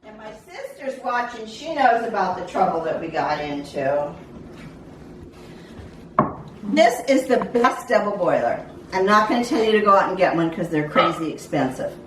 And my sister's watching. She knows about the trouble that we got into. This is the best double boiler. I'm not going to tell you to go out and get one because they're crazy expensive.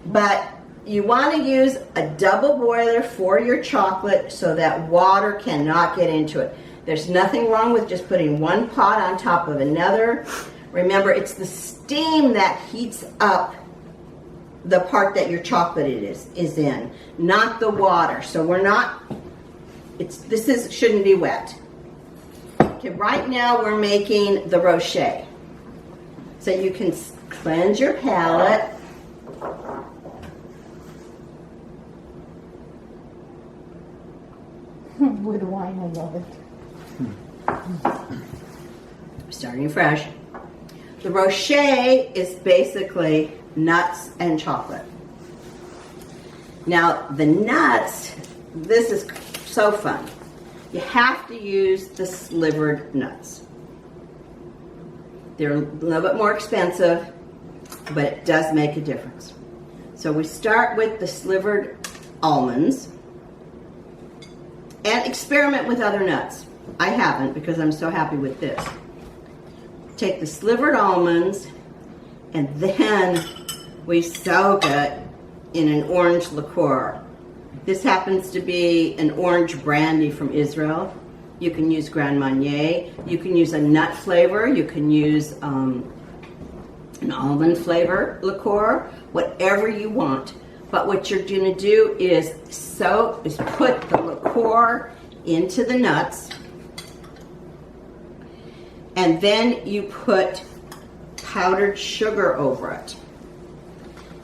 But you want to use a double boiler for your chocolate so that water cannot get into it. There's nothing wrong with just putting one pot on top of another. Remember, it's the steam that heats up the part that your chocolate is in, not the water. So we're not, shouldn't be wet. Okay, right now we're making the rocher. So you can cleanse your palate. With wine, I love it. Starting fresh. The rocher is basically nuts and chocolate. Now the nuts, this is so fun. You have to use the slivered nuts. They're a little bit more expensive, but it does make a difference. So we start with the slivered almonds and experiment with other nuts. I haven't because I'm so happy with this. Take the slivered almonds and then we soak it in an orange liqueur. This happens to be an orange brandy from Israel. You can use Grand Marnier. You can use a nut flavor. You can use an almond flavor liqueur, whatever you want. But what you're going to do is put the liqueur into the nuts, and then you put powdered sugar over it.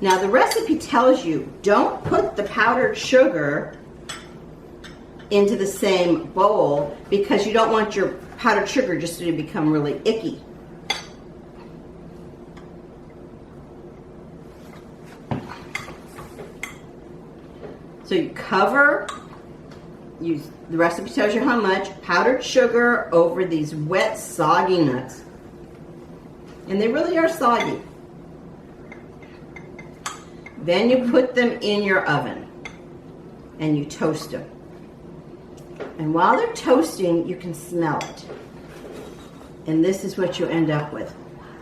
Now the recipe tells you don't put the powdered sugar into the same bowl because you don't want your powdered sugar just to become really icky. So you cover, the recipe tells you how much, powdered sugar over these wet, soggy nuts. And they really are soggy. Then you put them in your oven and you toast them. And while they're toasting, you can smell it. And this is what you end up with.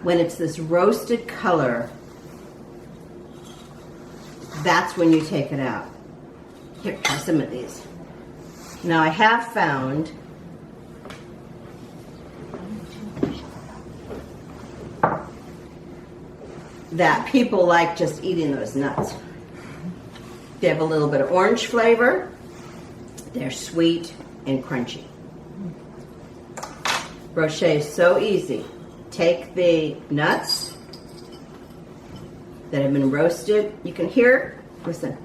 When it's this roasted color, that's when you take it out. Here, try some of these. Now I have found that people like just eating those nuts. They have a little bit of orange flavor. They're sweet and crunchy. Rocher is so easy. Take the nuts that have been roasted. You can hear, listen.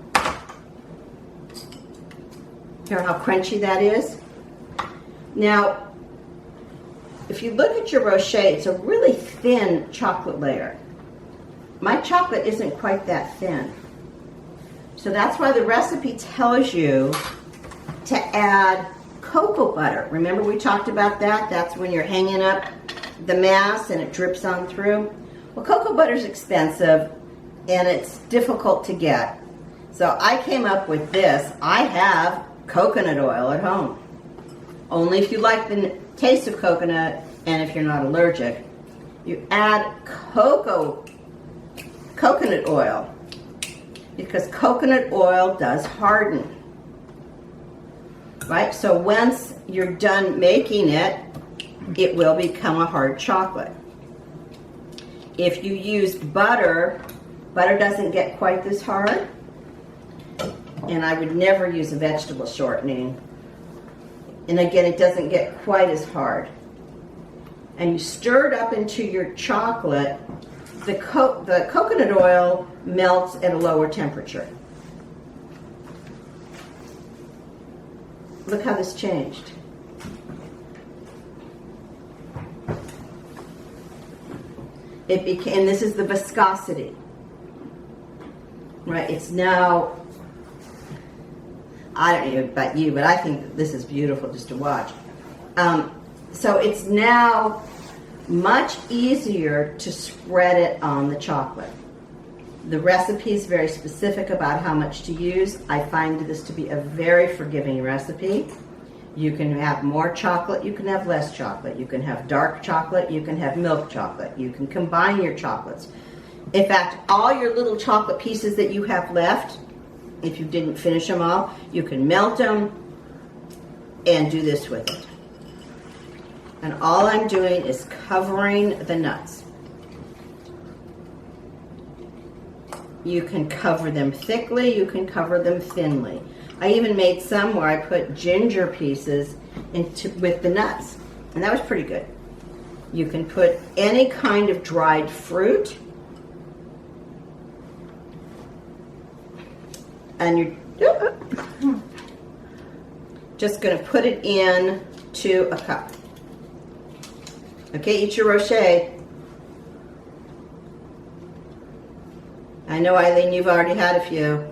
Hear how crunchy that is? Now, if you look at your rocher, it's a really thin chocolate layer. My chocolate isn't quite that thin. So that's why the recipe tells you to add cocoa butter. Remember we talked about that? That's when you're hanging up the mass and it drips on through. Well, cocoa butter is expensive and it's difficult to get. So I came up with this. I have coconut oil at home. Only if you like the taste of coconut and if you're not allergic. You add coconut oil because coconut oil does harden. Right? So once you're done making it, it will become a hard chocolate. If you used butter, butter doesn't get quite this hard. And I would never use a vegetable shortening. And again, it doesn't get quite as hard. And you stir it up into your chocolate. The coconut oil melts at a lower temperature. Look how this changed. It became, this is the viscosity. Right, it's now, I don't know about you, but I think that this is beautiful just to watch. So it's now much easier to spread it on the chocolate. The recipe is very specific about how much to use. I find this to be a very forgiving recipe. You can have more chocolate, you can have less chocolate. You can have dark chocolate, you can have milk chocolate. You can combine your chocolates. In fact, all your little chocolate pieces that you have left, if you didn't finish them all, you can melt them and do this with it. And all I'm doing is covering the nuts. You can cover them thickly, you can cover them thinly. I even made some where I put ginger pieces with the nuts, and that was pretty good. You can put any kind of dried fruit, and you're just going to put it in to a cup. Okay, eat your rocher. I know, Eileen, you've already had a few.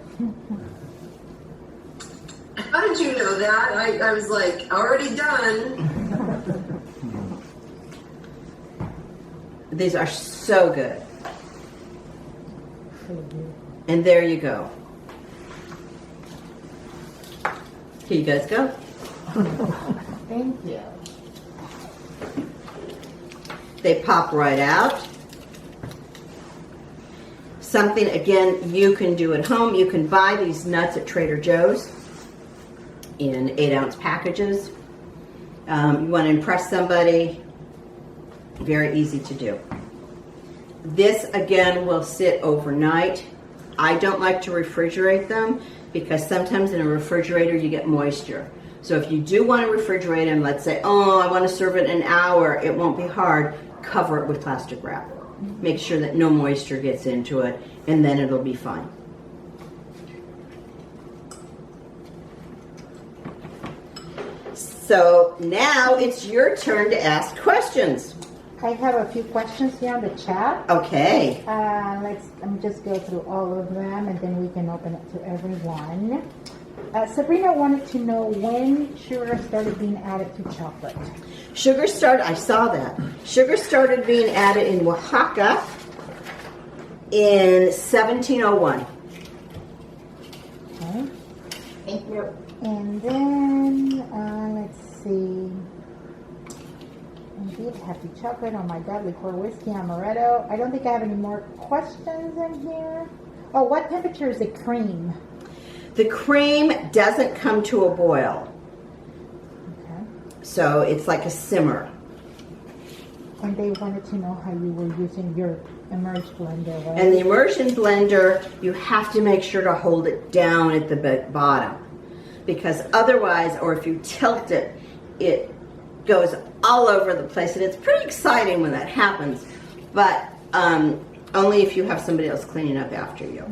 How did you know that? I was like, already done. These are so good. And there you go. Here you guys go. Thank you. They pop right out. Something, again, you can do at home. You can buy these nuts at Trader Joe's in 8-ounce packages. You want to impress somebody, very easy to do. This, again, will sit overnight. I don't like to refrigerate them because sometimes in a refrigerator you get moisture. So if you do want to refrigerate them, let's say, oh, I want to serve it in an hour, it won't be hard. Cover it with plastic wrap. Make sure that no moisture gets into it, and then it'll be fine. So now it's your turn to ask questions. I have a few questions here on the chat. Okay. Let me just go through all of them, and then we can open it to everyone. Sabrina wanted to know when sugar started being added to chocolate. I saw that. Sugar started being added in Oaxaca in 1701. Okay. Thank you. And then, let's see. Indeed, happy chocolate. Oh my God, liqueur whiskey, amaretto. I don't think I have any more questions in here. Oh, what temperature is the cream? The cream doesn't come to a boil. Okay. So it's like a simmer. And they wanted to know how you were using your immersion blender, right? And the immersion blender, you have to make sure to hold it down at the bottom. Because otherwise, or if you tilt it, it goes all over the place. And it's pretty exciting when that happens. But only if you have somebody else cleaning up after you.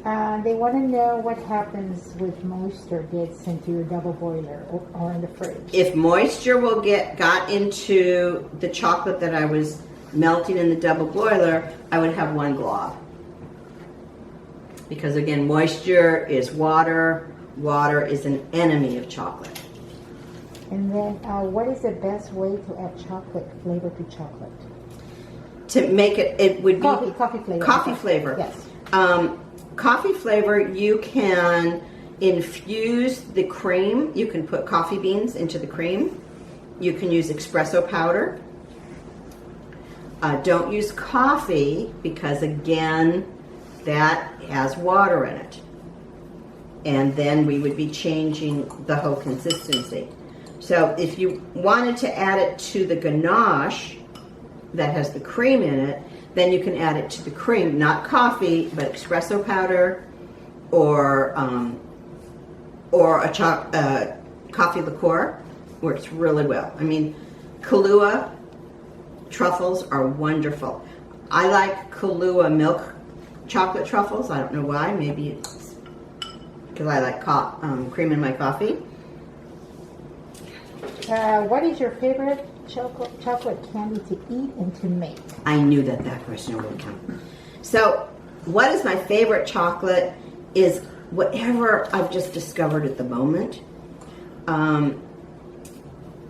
They want to know what happens with moisture gets into your double boiler or in the fridge. If moisture got into the chocolate that I was melting in the double boiler, I would have one glob. Because again, moisture is water. Water is an enemy of chocolate. And then, what is the best way to add chocolate flavor to chocolate? To make it would be Coffee flavor. Coffee flavor. Yes. Coffee flavor, you can infuse the cream. You can put coffee beans into the cream. You can use espresso powder. Don't use coffee because, again, that has water in it. And then we would be changing the whole consistency. So if you wanted to add it to the ganache that has the cream in it, then you can add it to the cream, not coffee, but espresso powder or a coffee liqueur. Works really well. I mean, Kahlua truffles are wonderful. I like Kahlua milk chocolate truffles. I don't know why. Maybe it's because I like cream in my coffee. What is your favorite chocolate candy to eat and to make? I knew that question would come. So, what is my favorite chocolate is whatever I've just discovered at the moment.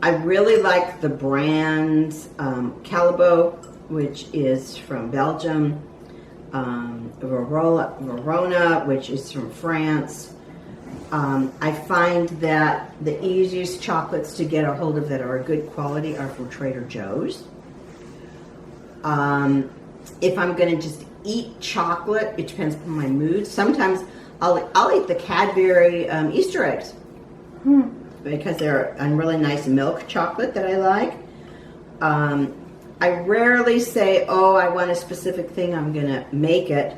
I really like the brands Callebaut, which is from Belgium. Verona, which is from France. I find that the easiest chocolates to get a hold of that are a good quality are from Trader Joe's. If I'm going to just eat chocolate, it depends on my mood. Sometimes I'll eat the Cadbury Easter eggs because they're a really nice milk chocolate that I like. I rarely say, oh, I want a specific thing, I'm going to make it.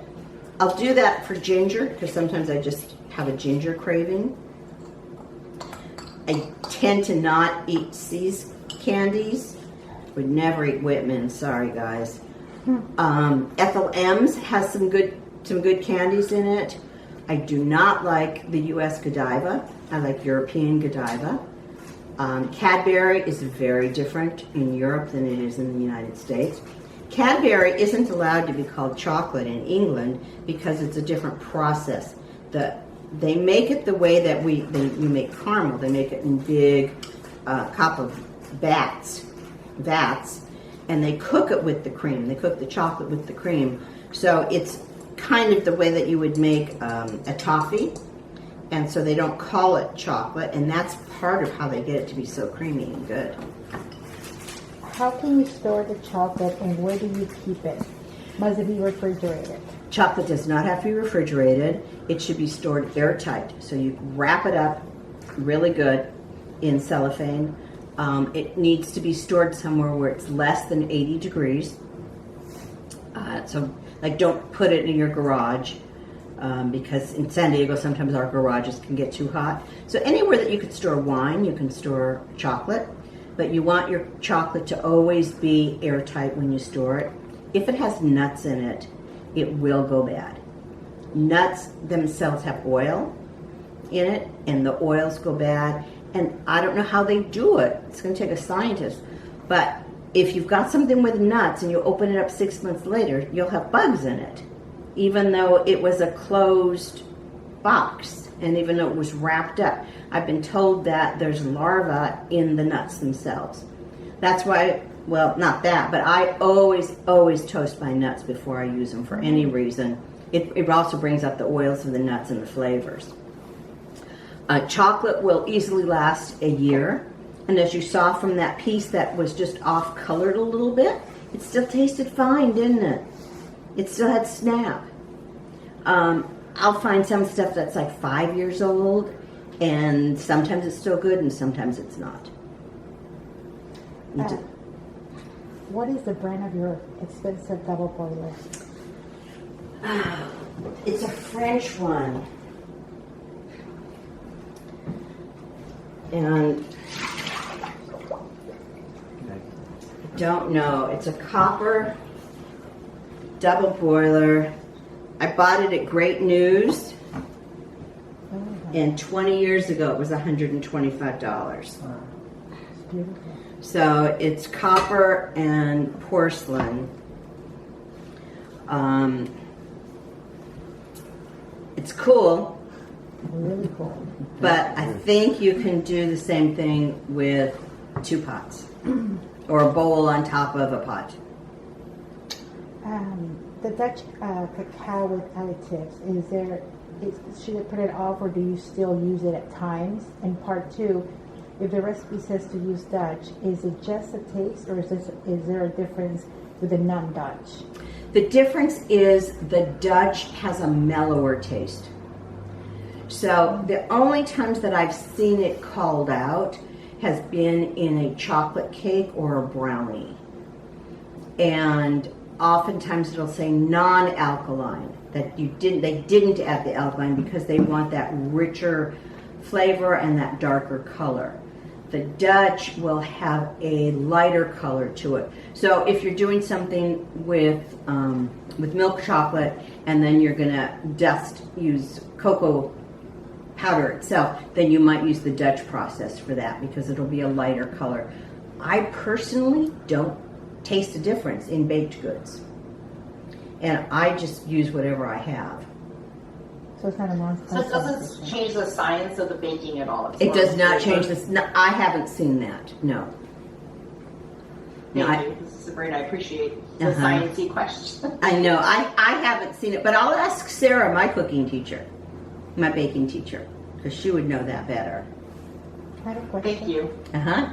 I'll do that for ginger because sometimes I just have a ginger craving. I tend to not eat C's candies. Would never eat Whitman. Sorry, guys. Ethel M's has some good candies in it. I do not like the U.S. Godiva. I like European Godiva. Cadbury is very different in Europe than it is in the United States. Cadbury isn't allowed to be called chocolate in England because it's a different process. They make it the way that we make caramel. They make it in big copper vats, and they cook it with the cream. They cook the chocolate with the cream. So it's kind of the way that you would make a toffee. And so they don't call it chocolate, and that's part of how they get it to be so creamy and good. How can you store the chocolate, and where do you keep it? Must it be refrigerated? Chocolate does not have to be refrigerated. It should be stored airtight. So you wrap it up really good in cellophane. It needs to be stored somewhere where it's less than 80 degrees. So like don't put it in your garage. Because in San Diego, sometimes our garages can get too hot. So anywhere that you could store wine, you can store chocolate. But you want your chocolate to always be airtight when you store it. If it has nuts in it, it will go bad. Nuts themselves have oil in it, and the oils go bad. And I don't know how they do it. It's going to take a scientist. But if you've got something with nuts and you open it up 6 months later, you'll have bugs in it. Even though it was a closed box and even though it was wrapped up. I've been told that there's larvae in the nuts themselves. That's why, well, not that, but I always toast my nuts before I use them for any reason. It also brings up the oils of the nuts and the flavors. Chocolate will easily last a year. And as you saw from that piece that was just off-colored a little bit, it still tasted fine, didn't it? It still had snap. I'll find some stuff that's like 5 years old, and sometimes it's still good, and sometimes it's not. What is the brand of your expensive double boiler? It's a French one. And I don't know. It's a copper double boiler. I bought it at Great News, and 20 years ago it was $125. It's beautiful. So it's copper and porcelain. It's cool, Really cool. but I think you can do the same thing with 2 pots or a bowl on top of a pot. The Dutch cacao with additives, should it put it off, or do you still use it at times? And part 2, if the recipe says to use Dutch, is it just a taste, or is there a difference with the non-Dutch? The difference is the Dutch has a mellower taste. So the only times that I've seen it called out has been in a chocolate cake or a brownie. And oftentimes it'll say non-alkaline, that they didn't add the alkaline because they want that richer flavor and that darker color. The Dutch will have a lighter color to it. So if you're doing something with milk chocolate and then you're gonna use cocoa powder itself, then you might use the Dutch process for that because it'll be a lighter color. I personally don't taste a difference in baked goods, and I just use whatever I have. So it's not a non. So it doesn't change the science of the baking at all. It does not change this. No, I haven't seen that. No. No, Maybe. This is Sabrina. I appreciate the Uh-huh. sciencey question. I know. I haven't seen it, but I'll ask Sarah, my cooking teacher, my baking teacher, because she would know that better. I have a question. Thank you. Uh huh.